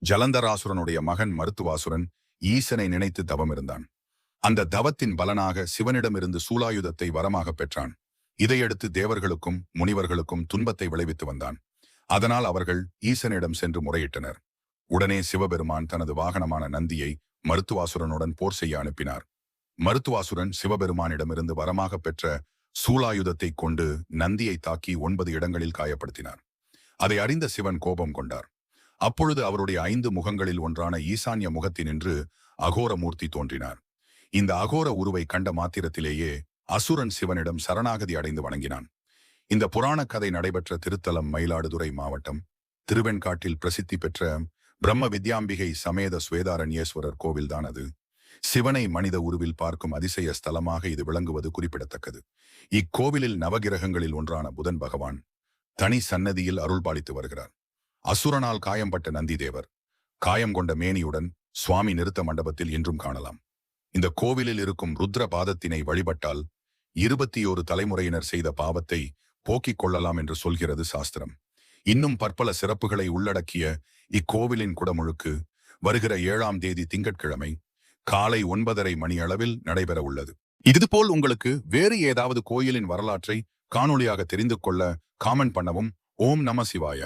ஜலந்தராசுரனுடைய மகன் மருத்துவாசுரன் ஈசனை நினைத்து தவம் இருந்தான். அந்த தவத்தின் பலனாக சிவனிடமிருந்து சூலாயுதத்தை வரமாக பெற்றான். இதையடுத்து தேவர்களுக்கும் முனிவர்களுக்கும் துன்பத்தை விளைவித்து வந்தான். அதனால் அவர்கள் ஈசனிடம் சென்று முறையிட்டனர். உடனே சிவபெருமான் தனது வாகனமான நந்தியை மருத்துவாசுரனுடன் போர் செய்ய அனுப்பினார். மருத்துவாசுரன் சிவபெருமானிடமிருந்து வரமாக பெற்ற சூலாயுதத்தை கொண்டு நந்தியை தாக்கி 9 இடங்களில் காயப்படுத்தினார். அதை அறிந்த சிவன் கோபம் கொண்டார். அப்பொழுது அவருடைய 5 முகங்களில் ஒன்றான ஈசான்ய முகத்தினின்று அகோர மூர்த்தி தோன்றினார். இந்த அகோர உருவை கண்ட மாத்திரத்திலேயே அசுரன் சிவனிடம் சரணாகதி அடைந்து வணங்கினான். இந்த புராண கதை நடைபெற்ற திருத்தலம் மயிலாடுதுறை மாவட்டம் திருவெண்காட்டில் பிரசித்தி பெற்ற பிரம்ம வித்யாம்பிகை சமேத ஸ்வேதாரண்யேஸ்வரர் கோவில்தான் அது. சிவனை மனித உருவில் பார்க்கும் அதிசய ஸ்தலமாக இது விளங்குவது குறிப்பிடத்தக்கது. இக்கோவிலில் நவகிரகங்களில் ஒன்றான புதன் பகவான் தனி சன்னதியில் அருள்பாலித்து வருகிறார். அசுரனால் காயம்பட்ட நந்தி தேவர் காயம் கொண்ட மேனியுடன் சுவாமி நிறுத்த மண்டபத்தில் இன்றும் காணலாம். இந்த கோவிலில் இருக்கும் ருத்ர பாதத்தினை வழிபட்டால் 21 தலைமுறையினர் செய்த பாவத்தை போக்கிக் கொள்ளலாம் என்று சொல்கிறது சாஸ்திரம். இன்னும் பற்பல சிறப்புகளை உள்ளடக்கிய இக்கோவிலின் குடமுழுக்கு வருகிற 7ஆம் தேதி திங்கட்கிழமை காலை 9:30 மணி அளவில் நடைபெற உள்ளது. இதுபோல் உங்களுக்கு வேறு ஏதாவது கோயிலின் வரலாற்றை காணொளியாக தெரிந்து கொள்ள காமெண்ட் பண்ணவும். ஓம் நம சிவாய.